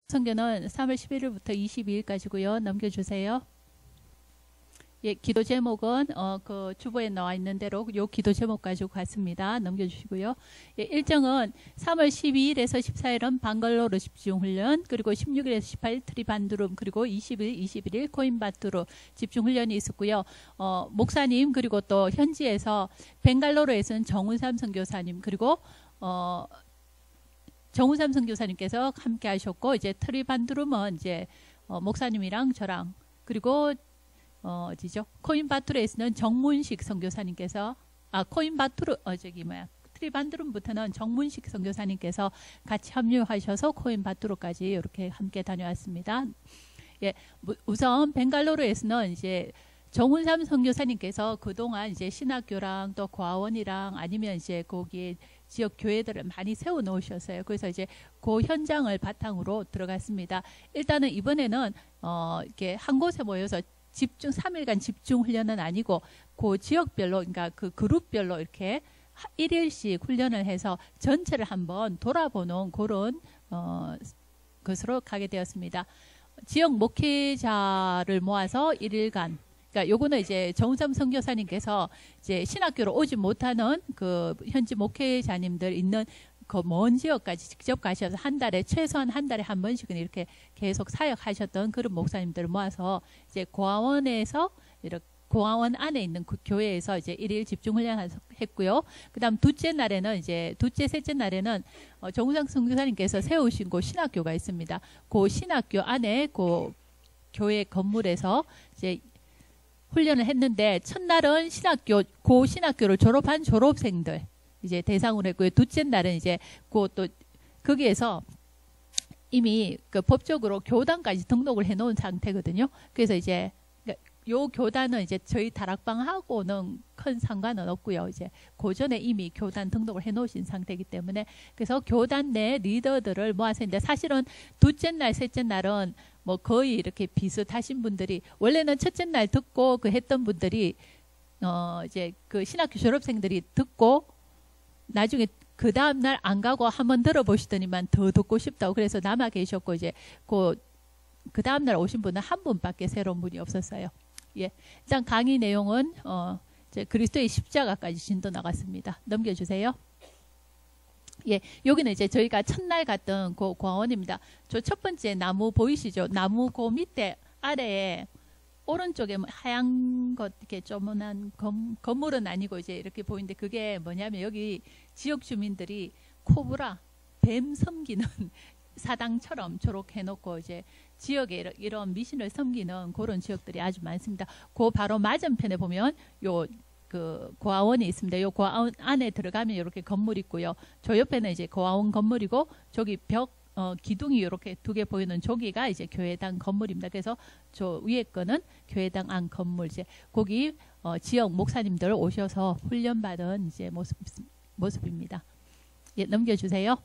성경은 3월 11일부터 22일까지고요. 넘겨주세요. 예, 기도 제목은 그 주보에 나와 있는 대로 요 기도 제목 가지고 갔습니다. 넘겨주시고요. 예, 일정은 3월 12일에서 14일은 방글로르 집중훈련, 그리고 16일에서 18일 트리반두름, 그리고 20일, 21일 코임바투르 집중훈련이 있었고요. 목사님 그리고 또 현지에서 벵갈로르에서는 정운삼 선교사님, 그리고 정운삼 선교사님께서 함께 하셨고, 이제 트리반두름은 이제 목사님이랑 저랑, 그리고 어디죠? 코임바투르에서는 정문식 선교사님께서, 코임바투르, 트리반두름부터는 정문식 선교사님께서 같이 합류하셔서 코임바투르까지 이렇게 함께 다녀왔습니다. 예, 우선 벵갈로르에서는 이제 정운삼 선교사님께서 그동안 이제 신학교랑 또 과원이랑 아니면 이제 거기에 지역 교회들을 많이 세워 놓으셨어요. 그래서 이제 그 현장을 바탕으로 들어갔습니다. 일단은 이번에는 이렇게 한 곳에 모여서 집중 3일간 집중 훈련은 아니고 그 지역별로, 그러니까 그 그룹별로 이렇게 1일씩 훈련을 해서 전체를 한번 돌아보는 그런 것으로 가게 되었습니다. 지역 목회자를 모아서 1일간, 그러니까 요거는 이제 정운삼 선교사님께서 이제 신학교로 오지 못하는 그 현지 목회자님들 있는 그 먼 지역까지 직접 가셔서 한 달에 최소한 한 달에 한 번씩은 이렇게 계속 사역하셨던 그런 목사님들을 모아서 이제 고아원에서 이렇게 고아원 안에 있는 그 교회에서 이제 1일 집중 훈련했고요. 그다음 둘째 날에는 이제 셋째 날에는 정우상 선교사님께서 세우신 그 신학교가 있습니다. 그 신학교 안에 그 교회 건물에서 이제 훈련을 했는데, 첫날은 고 신학교를 졸업한 졸업생들 이제 대상으로 했고요. 둘째 날은 이제 또 거기에서 이미 그 법적으로 교단까지 등록을 해놓은 상태거든요. 그래서 이제 요 교단은 이제 저희 다락방하고는 큰 상관은 없고요. 이제 고전에 이미 교단 등록을 해놓으신 상태이기 때문에, 그래서 교단 내 리더들을 모아서 했는데, 사실은 둘째 날, 셋째 날은 뭐 거의 이렇게 비슷하신 분들이, 원래는 첫째 날 듣고 그 했던 분들이 이제 그 신학교 졸업생들이 듣고 나중에 그 다음 날 안 가고 한번 들어보시더니만 더 듣고 싶다고 그래서 남아 계셨고, 이제 그 다음 날 오신 분은 한 분밖에 새로운 분이 없었어요. 예, 일단 강의 내용은 이제 그리스도의 십자가까지 진도 나갔습니다. 넘겨주세요. 예, 여기는 이제 저희가 첫날 갔던 그 과원입니다. 저 첫 번째 나무 보이시죠? 나무 그 밑에 아래에 오른쪽에 하얀 것, 이렇게 조그만한 건물은 아니고 이제 이렇게 보이는데, 그게 뭐냐면 여기 지역 주민들이 코브라, 뱀 섬기는 사당처럼 저렇게 해놓고 이제 지역에 이런 미신을 섬기는 그런 지역들이 아주 많습니다. 그 바로 맞은편에 보면 그 고아원이 있습니다. 요 고아원 안에 들어가면 이렇게 건물 있고요. 저 옆에는 이제 고아원 건물이고, 저기 기둥이 이렇게 두 개 보이는 저기가 이제 교회당 건물입니다. 그래서 저 위에 거는 교회당 안 건물, 이제 거기 지역 목사님들 오셔서 훈련받은 이제 모습입니다. 예, 넘겨주세요.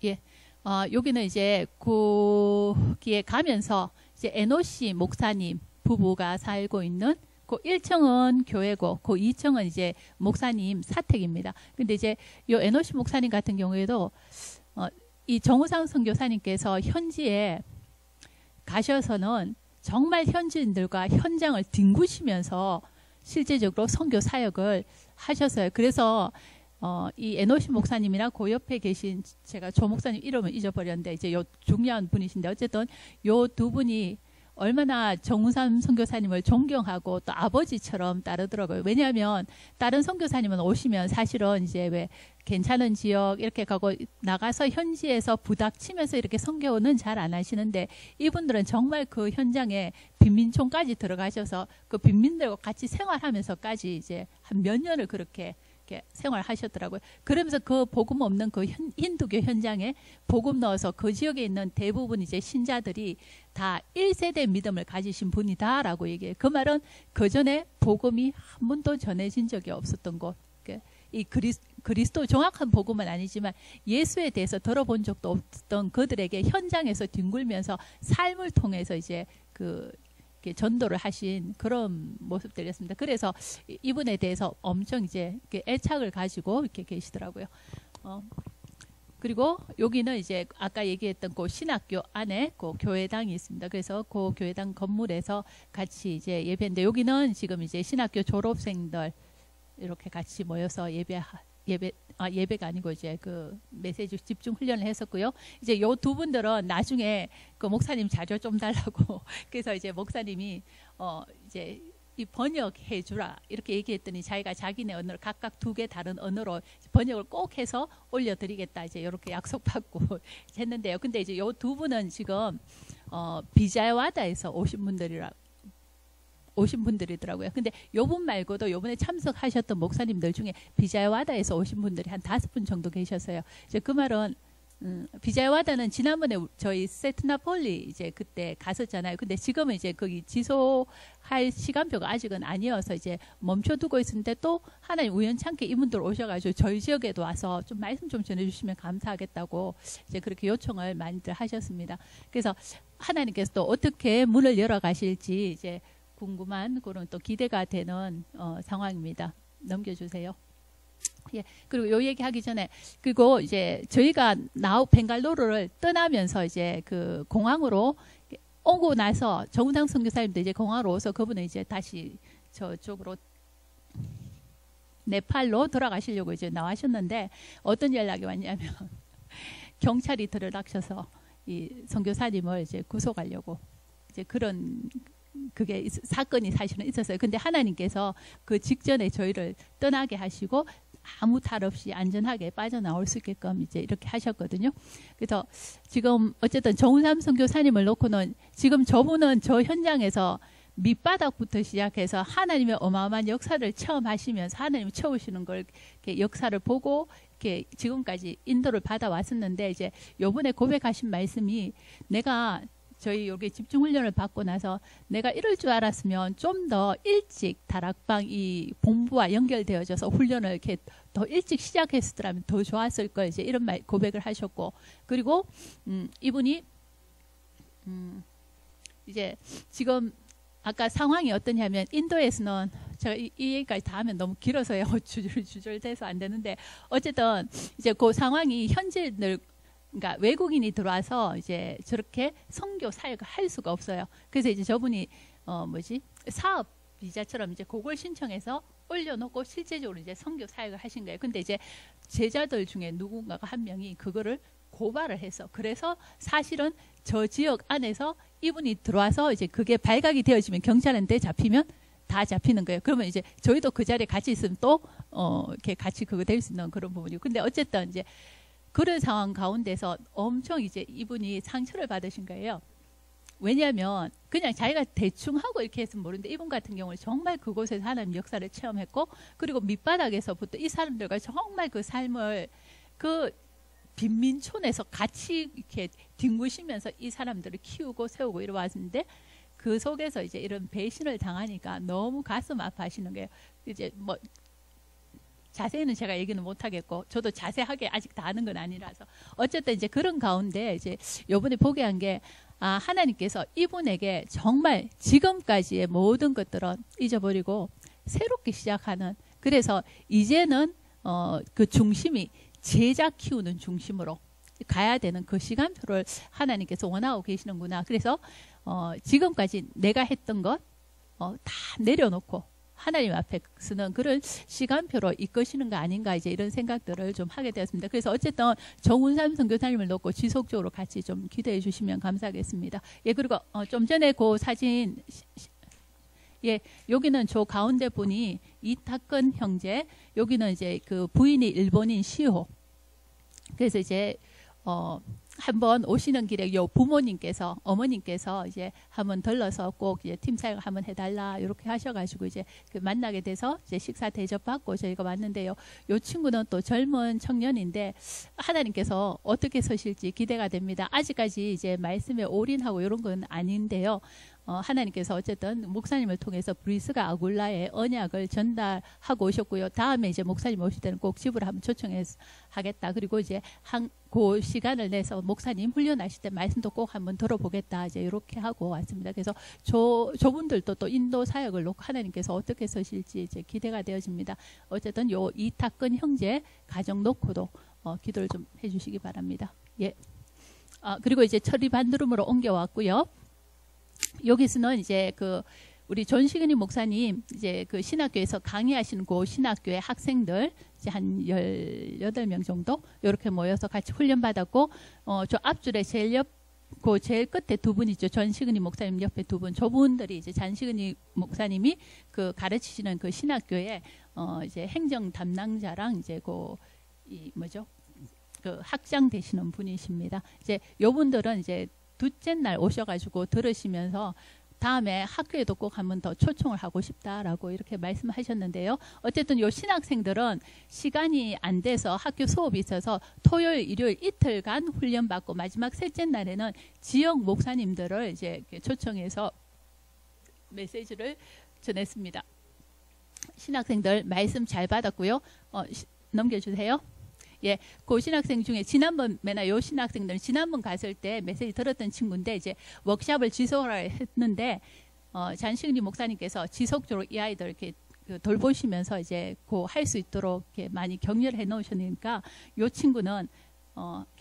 예, 여기는 이제 거기에 가면서 이제 에노시 목사님 부부가 살고 있는 그 1층은 교회고 그 2층은 이제 목사님 사택입니다. 근데 이제 요 에노시 목사님 같은 경우에도 이 정우상 선교사님께서 현지에 가셔서는 정말 현지인들과 현장을 뒹구시면서 실제적으로 선교 사역을 하셨어요. 그래서 이 에노시 목사님이랑 그 옆에 계신, 제가 조 목사님 이름을 잊어버렸는데 이제 요 중요한 분이신데, 어쨌든 요 두 분이 얼마나 정운삼 선교사님을 존경하고 또 아버지처럼 따르더라고요. 왜냐하면 다른 선교사님은 오시면 사실은 이제 왜 괜찮은 지역 이렇게 가고 나가서 현지에서 부닥치면서 이렇게 선교는 잘 안 하시는데, 이분들은 정말 그 현장에 빈민촌까지 들어가셔서 그 빈민들과 같이 생활하면서까지 이제 한 몇 년을 그렇게 생활하셨더라고요. 그러면서 그 복음 없는 그 힌두교 현장에 복음 넣어서 그 지역에 있는 대부분 이제 신자들이 다 1세대 믿음을 가지신 분이다라고 얘기해요. 그 말은 그 전에 복음이 한 번도 전해진 적이 없었던 곳. 이 그리스도 정확한 복음은 아니지만 예수에 대해서 들어본 적도 없던 그들에게 현장에서 뒹굴면서 삶을 통해서 이제 전도를 하신 그런 모습들이었습니다. 그래서 이분에 대해서 엄청 이제 애착을 가지고 이렇게 계시더라고요. 그리고 여기는 이제 아까 얘기했던 그 신학교 안에 그 교회당이 있습니다. 그래서 그 교회당 건물에서 같이 이제 예배인데 여기는 지금 이제 신학교 졸업생들 이렇게 같이 모여서 예배가 아니고 이제 그 메시지 집중 훈련을 했었고요. 이제 요 두 분들은 나중에 그 목사님 자료 좀 달라고 그래서 이제 목사님이 이제 이 번역해 주라 이렇게 얘기했더니 자기가 자기네 언어로 각각 2개 다른 언어로 번역을 꼭 해서 올려드리겠다 이제 이렇게 약속받고 했는데요. 근데 이제 요 두 분은 지금 비자와다에서 오신 분들이더라고요. 근데 요분 말고도 요번에 참석하셨던 목사님들 중에 비자와다에서 오신 분들이 한 5분 정도 계셨어요. 이제 그 말은 비자와다는 지난번에 저희 세트나폴리 이제 그때 갔었잖아요. 근데 지금은 이제 거기 지속할 시간표가 아직은 아니어서 이제 멈춰두고 있었는데 또 하나님 우연찮게 이분들 오셔가지고 저희 지역에도 와서 좀 말씀 좀 전해주시면 감사하겠다고 이제 그렇게 요청을 많이들 하셨습니다. 그래서 하나님께서 또 어떻게 문을 열어 가실지 이제 궁금한 그런 또 기대가 되는 상황입니다. 넘겨주세요. 예, 그리고 요 얘기하기 전에 그리고 이제 저희가 벵갈루루를 떠나면서 이제 그 공항으로 오고 나서 정우당 선교사님도 이제 공항으로 오서 그분은 이제 다시 저쪽으로 네팔로 돌아가시려고 이제 나와셨는데 어떤 연락이 왔냐면 경찰이 들어닥쳐서 이 선교사님을 이제 구속하려고 이제 그런 그게 사건이 사실은 있었어요. 근데 하나님께서 그 직전에 저희를 떠나게 하시고 아무 탈 없이 안전하게 빠져나올 수 있게끔 이제 이렇게 하셨거든요. 그래서 지금 어쨌든 정우삼 선교사님을 놓고는 지금 저분은 저 현장에서 밑바닥부터 시작해서 하나님의 어마어마한 역사를 체험하시면서 하나님이 채우시는 걸 이렇게 역사를 보고 이렇게 지금까지 인도를 받아왔었는데 이제 요번에 고백하신 말씀이 내가 저희 여기 집중훈련을 받고 나서 내가 이럴 줄 알았으면 좀 더 일찍 다락방 이 본부와 연결되어져서 훈련을 이렇게 더 일찍 시작했더라면 더 좋았을 걸 이제 이런 고백을 하셨고 그리고 이분이 이제 지금 아까 상황이 어떠냐면 인도에서는 제가 이 얘기까지 다 하면 너무 길어서요. 주절돼서 안 되는데 어쨌든 이제 그 상황이 현지인들 그러니까 외국인이 들어와서 이제 저렇게 선교 사역을 할 수가 없어요. 그래서 이제 저분이 사업 비자처럼 이제 그걸 신청해서 올려놓고 실제적으로 이제 선교 사역을 하신 거예요. 근데 이제 제자들 중에 누군가가 한 명이 그거를 고발을 해서 그래서 사실은 저 지역 안에서 이분이 들어와서 이제 그게 발각이 되어지면 경찰한테 잡히면 다 잡히는 거예요. 그러면 이제 저희도 그 자리에 같이 있으면 또 이렇게 같이 그거 될 수 있는 그런 부분이고 근데 어쨌든 이제 그런 상황 가운데서 엄청 이제 이분이 상처를 받으신 거예요. 왜냐하면 그냥 자기가 대충 하고 이렇게 했으면 모르는데 이분 같은 경우는 정말 그곳에서 하나님 역사를 체험했고 그리고 밑바닥에서부터 이 사람들과 정말 그 삶을 그 빈민촌에서 같이 이렇게 뒹구시면서 이 사람들을 키우고 세우고 이러왔는데 그 속에서 이제 이런 배신을 당하니까 너무 가슴 아파하시는 거예요. 이제 뭐 자세히는 제가 얘기는 못하겠고 저도 자세하게 아직 다 아는 건 아니라서 어쨌든 이제 그런 가운데 이제 요번에 보게 한 게 하나님께서 이분에게 정말 지금까지의 모든 것들은 잊어버리고 새롭게 시작하는 그래서 이제는 그 중심이 제자 키우는 중심으로 가야 되는 그 시간표를 하나님께서 원하고 계시는구나. 그래서 지금까지 내가 했던 것 다 내려놓고 하나님 앞에 쓰는 그런 시간표로 이끄시는 거 아닌가 이제 이런 생각들을 좀 하게 되었습니다. 그래서 어쨌든 정운삼 선교사님을 놓고 지속적으로 같이 좀 기대해 주시면 감사하겠습니다. 예 그리고 좀 전에 그 사진 예 여기는 저 가운데 분이 이타근 형제 여기는 이제 그 부인이 일본인 시호 그래서 이제 한번 오시는 길에 요 부모님께서 어머님께서 이제 한번 들러서 꼭 이제 팀 사역을 한번 해달라 이렇게 하셔가지고 이제 그 만나게 돼서 이제 식사 대접받고 저희가 왔는데요. 요 친구는 또 젊은 청년인데 하나님께서 어떻게 서실지 기대가 됩니다. 아직까지 이제 말씀에 올인하고 이런 건 아닌데요. 하나님께서 어쨌든 목사님을 통해서 브리스가 아굴라의 언약을 전달하고 오셨고요. 다음에 이제 목사님 오실 때는 꼭 집으로 한번 초청하겠다. 그리고 이제 그 시간을 내서 목사님 훈련하실 때 말씀도 꼭 한번 들어보겠다. 이제 이렇게 하고 왔습니다. 그래서 저분들도 또 인도 사역을 놓고 하나님께서 어떻게 서실지 이제 기대가 되어집니다. 어쨌든 요 이타근 형제 가정 놓고도 기도를 좀 해주시기 바랍니다. 예. 그리고 이제 처리반드룸으로 옮겨왔고요. 여기서는 이제 우리 존시그니 목사님 이제 그 신학교에서 강의하시는 그 신학교의 학생들 이제 한 18명 정도 이렇게 모여서 같이 훈련 받았고, 저 앞줄에 제일 끝에 두 분이죠. 존시그니 목사님 옆에 두 분, 저분들이 이제 잔시그니 목사님이 그 가르치시는 그 신학교에 이제 행정 담당자랑 이제 그 학장 되시는 분이십니다. 이제 요분들은 이제 둘째 날 오셔가지고 들으시면서 다음에 학교에도 꼭 한 번 더 초청을 하고 싶다라고 이렇게 말씀하셨는데요. 어쨌든 요 신학생들은 시간이 안 돼서 학교 수업이 있어서 토요일, 일요일 이틀간 훈련받고 마지막 셋째 날에는 지역 목사님들을 이제 초청해서 메시지를 전했습니다. 신학생들 말씀 잘 받았고요. 넘겨주세요. 예, 그 신학생 중에 지난번 맨날 요 신학생들은 지난번 갔을 때 메시지 들었던 친구인데 이제 워크숍을 지속을 했는데 잔시그니 목사님께서 지속적으로 이 아이들 이렇게 돌보시면서 이제 할 수 있도록 이렇게 많이 격려를 해 놓으시니까 요 친구는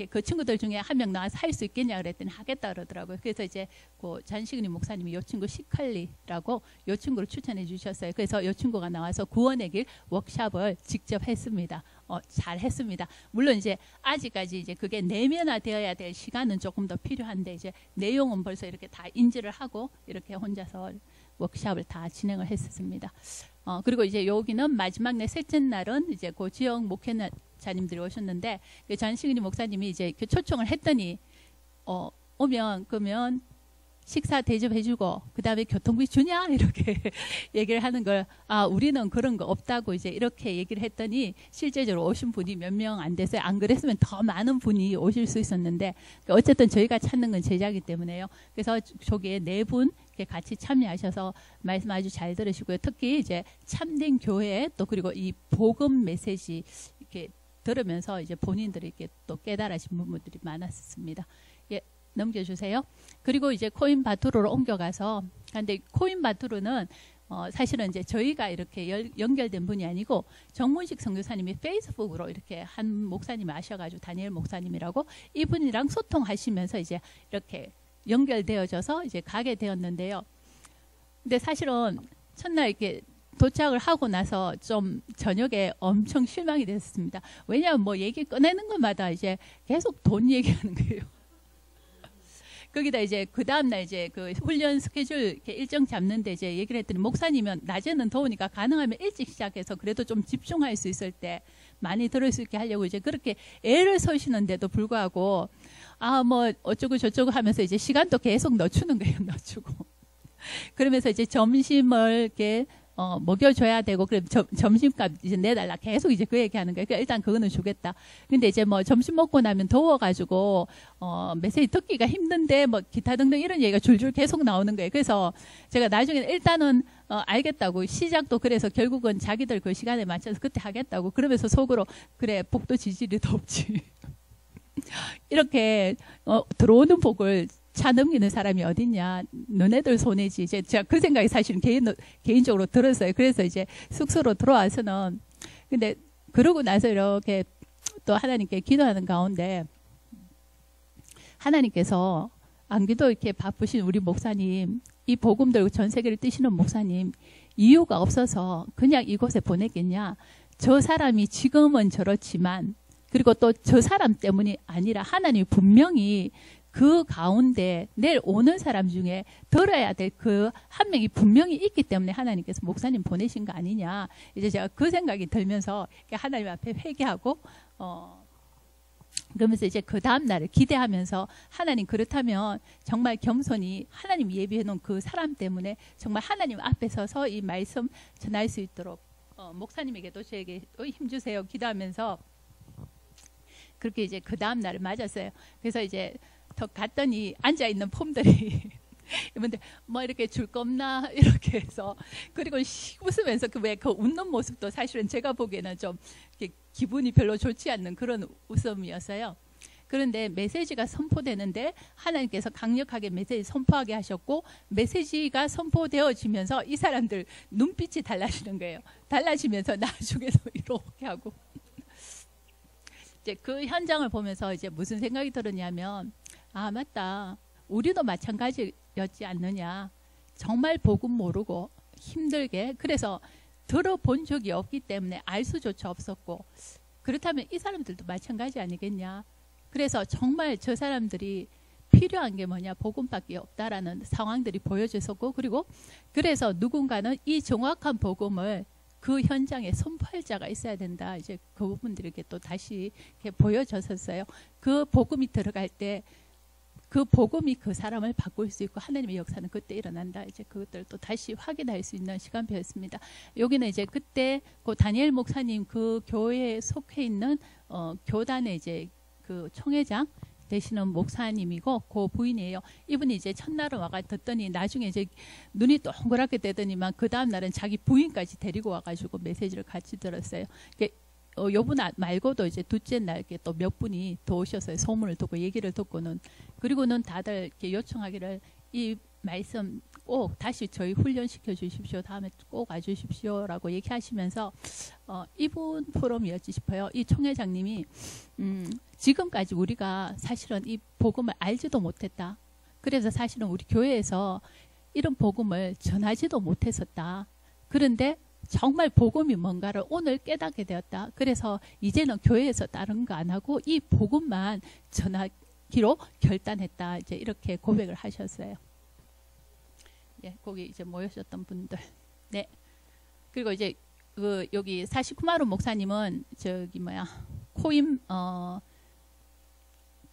그 친구들 중에 한 명 나와서 할 수 있겠냐 그랬더니 하겠다 그러더라고요. 그래서 이제 그 잔시그니 목사님이 요 친구 시칼리라고 요 친구를 추천해 주셨어요. 그래서 요 친구가 나와서 구원의 길 워크숍을 직접 했습니다. 잘 했습니다. 물론 이제 아직까지 이제 그게 내면화되어야 될 시간은 조금 더 필요한데 이제 내용은 벌써 이렇게 다 인지를 하고 이렇게 혼자서 워크숍을 다 진행을 했었습니다. 그리고 이제 여기는 마지막 날 셋째 날은 이제 그 지역 목회자님들이 오셨는데 그 잔시그니 목사님이 이제 초청을 했더니 오면 그러면 식사 대접해주고 그 다음에 교통비 주냐 이렇게 얘기를 하는 걸 우리는 그런 거 없다고 이제 이렇게 얘기를 했더니 실제적으로 오신 분이 몇 명 안 됐어요. 안 그랬으면 더 많은 분이 오실 수 있었는데 어쨌든 저희가 찾는 건 제자이기 때문에요. 그래서 저기에 4분 같이 참여하셔서 말씀 아주 잘 들으시고요. 특히 이제 참된 교회 또 그리고 이 복음 메시지 이렇게 들으면서 이제 본인들이 이렇게 또 깨달으신 부분들이 많았습니다. 예, 넘겨주세요. 그리고 이제 코인바투르로 옮겨가서 근데 코인바투르는 사실은 이제 저희가 이렇게 연결된 분이 아니고 정문식 선교사님이 페이스북으로 이렇게 한 목사님이 아셔가지고 다니엘 목사님이라고 이분이랑 소통하시면서 이제 이렇게 연결되어져서 이제 가게 되었는데요. 근데 사실은 첫날 이렇게 도착을 하고 나서 좀 저녁에 엄청 실망이 됐습니다. 왜냐하면 뭐 얘기 꺼내는 것마다 이제 계속 돈 얘기하는 거예요. 거기다 이제 그 다음날 이제 그 훈련 스케줄 이렇게 일정 잡는데 이제 얘기를 했더니 목사님은 낮에는 더우니까 가능하면 일찍 시작해서 그래도 좀 집중할 수 있을 때 많이 들을 수 있게 하려고 이제 그렇게 애를 써시는데도 불구하고 뭐 어쩌고 저쩌고 하면서 이제 시간도 계속 넣어주는 거예요. 넣어주고 그러면서 이제 점심을 이렇게 먹여줘야 되고 그럼 점심값 이제 내달라 계속 이제 그 얘기하는 거예요. 그러니까 일단 그거는 주겠다. 근데 이제 뭐 점심 먹고 나면 더워가지고 메시지 듣기가 힘든데 뭐 기타 등등 이런 얘기가 줄줄 계속 나오는 거예요. 그래서 제가 나중에는 일단은 알겠다고 시작도 그래서 결국은 자기들 그 시간에 맞춰서 그때 하겠다고 그러면서 속으로 그래 복도 지지리도 없지. 이렇게 들어오는 복을 차 넘기는 사람이 어딨냐. 너네들 손해지. 이제 제가 그 생각이 사실은 개인적으로 들었어요. 그래서 이제 숙소로 들어와서는 근데 그러고 나서 이렇게 또 하나님께 기도하는 가운데 하나님께서 안 기도 이렇게 바쁘신 우리 목사님 이 복음 들고 전 세계를 뛰시는 목사님 이유가 없어서 그냥 이곳에 보냈겠냐. 저 사람이 지금은 저렇지만 그리고 또 저 사람 때문이 아니라 하나님이 분명히 그 가운데 내일 오는 사람 중에 들어야 될 그 한 명이 분명히 있기 때문에 하나님께서 목사님 보내신 거 아니냐. 이제 제가 그 생각이 들면서 하나님 앞에 회개하고 그러면서 이제 그 다음 날을 기대하면서 하나님 그렇다면 정말 겸손히 하나님 예비해 놓은 그 사람 때문에 정말 하나님 앞에 서서 이 말씀 전할 수 있도록 목사님에게도 저에게 힘주세요 기도하면서 그렇게 이제 그 다음 날을 맞았어요. 그래서 이제 더 갔더니 앉아있는 폼들이 이분들 뭐 이렇게 줄 거 없나 이렇게 해서 그리고 웃으면서 그 웃는 모습도 사실은 제가 보기에는 좀 기분이 별로 좋지 않는 그런 웃음이었어요. 그런데 메시지가 선포되는데 하나님께서 강력하게 메시지 선포하게 하셨고 메시지가 선포되어지면서 이 사람들 눈빛이 달라지는 거예요. 달라지면서 나중에도 이렇게 하고 이제 그 현장을 보면서 이제 무슨 생각이 들었냐면, 아, 맞다. 우리도 마찬가지였지 않느냐. 정말 복음 모르고 힘들게, 그래서 들어본 적이 없기 때문에 알 수조차 없었고, 그렇다면 이 사람들도 마찬가지 아니겠냐. 그래서 정말 저 사람들이 필요한 게 뭐냐, 복음밖에 없다라는 상황들이 보여졌었고, 그리고 그래서 누군가는 이 정확한 복음을 그 현장에 선포할 자가 있어야 된다. 이제 그 부분들에게 또 다시 이렇게 보여졌었어요. 그 복음이 들어갈 때 그 복음이 그 사람을 바꿀 수 있고 하나님의 역사는 그때 일어난다. 이제 그것들을 또 다시 확인할 수 있는 시간표였습니다. 여기는 이제 그때 그 다니엘 목사님 그 교회에 속해 있는 교단의 이제 그 총회장 되시는 목사님이고 그 부인이에요. 이분이 이제 첫날은 와가 듣더니 나중에 이제 눈이 동그랗게 되더니만 그 다음 날은 자기 부인까지 데리고 와가지고 메시지를 같이 들었어요. 요분 말고도 이제 둘째 날 또 몇 분이 더 오셔서 소문을 듣고 얘기를 듣고는, 그리고는 다들 이렇게 요청하기를 이 말씀 꼭 다시 저희 훈련시켜 주십시오. 다음에 꼭 와주십시오라고 얘기하시면서 이분 포럼이었지 싶어요. 이 총회장님이 지금까지 우리가 사실은 이 복음을 알지도 못했다. 그래서 사실은 우리 교회에서 이런 복음을 전하지도 못했었다. 그런데 정말 복음이 뭔가를 오늘 깨닫게 되었다. 그래서 이제는 교회에서 다른 거 안 하고 이 복음만 전하기로 결단했다. 이제 이렇게 고백을 하셨어요. 예, 거기 이제 모여셨던 분들. 네. 그리고 이제 그 여기 사시쿠마루 목사님은 저기 뭐야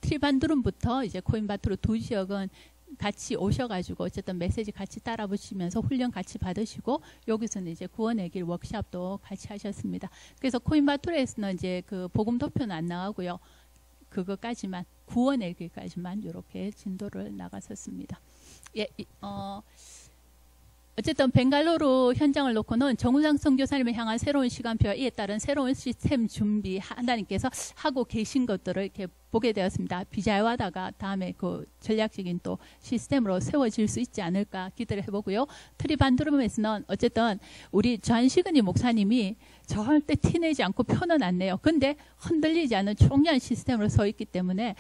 트리반두름부터 이제 코임바트로 두 지역은 같이 오셔가지고 어쨌든 메시지 같이 따라 붙이면서 훈련 같이 받으시고, 여기서는 이제 구원의 길 워크샵도 같이 하셨습니다. 그래서 코임바투르에서는 이제 그 복음 도표는 안 나가고요. 그거까지만, 구원의 길까지만 이렇게 진도를 나갔었습니다. 예, 어쨌든 벵갈로르 현장을 놓고는 정우상 선교사님을 향한 새로운 시간표와 이에 따른 새로운 시스템 준비 하나님께서 하고 계신 것들을 이렇게 보게 되었습니다. 비자와다가 다음에 그 전략적인 또 시스템으로 세워질 수 있지 않을까 기대를 해보고요. 트리반두름에서는 어쨌든 우리 전시근이 목사님이 절대 티내지 않고 표는 안 내요. 근데 흔들리지 않는 총연한 시스템으로 서 있기 때문에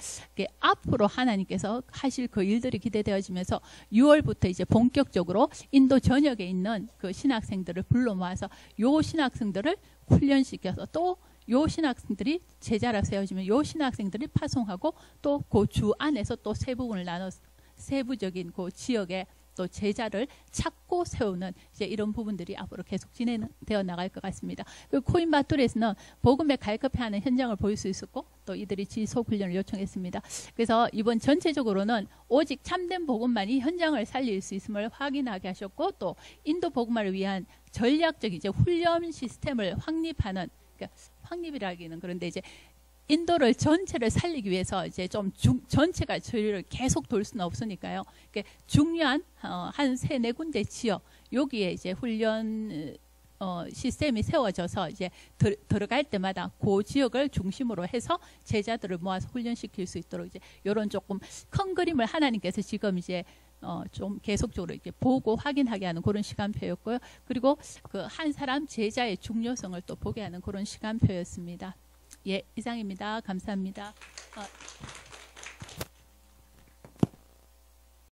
앞으로 하나님께서 하실 그 일들이 기대되어지면서 6월부터 이제 본격적으로 인도 전역에 있는 그 신학생들을 불러 모아서 요 신학생들을 훈련시켜서 또 요 신학생들이 제자로 세워지면 요 신학생들이 파송하고 또 그 주 안에서 또 세 부분을 나눠 세부적인 그 지역에 또 제자를 찾고 세우는 이제 이런 부분들이 앞으로 계속 진행되어 나갈 것 같습니다. 그 코임바투르에서는 복음에 갈급해하는 현장을 보일 수 있었고 또 이들이 지속 훈련을 요청했습니다. 그래서 이번 전체적으로는 오직 참된 복음만이 현장을 살릴 수 있음을 확인하게 하셨고, 또 인도 복음화를 위한 전략적 이제 훈련 시스템을 확립하는, 그러니까 확립이라기는 그런데 이제 인도를 전체를 살리기 위해서 이제 좀 전체가 저희를 계속 돌 수는 없으니까요. 중요한 한 3-4군데 지역 여기에 이제 훈련 시스템이 세워져서 이제 들어갈 때마다 그 지역을 중심으로 해서 제자들을 모아서 훈련시킬 수 있도록 이제 이런 조금 큰 그림을 하나님께서 지금 이제 좀 계속적으로 이렇게 보고 확인하게 하는 그런 시간표였고요. 그리고 그 한 사람 제자의 중요성을 또 보게 하는 그런 시간표였습니다. 예, 이상입니다. 감사합니다.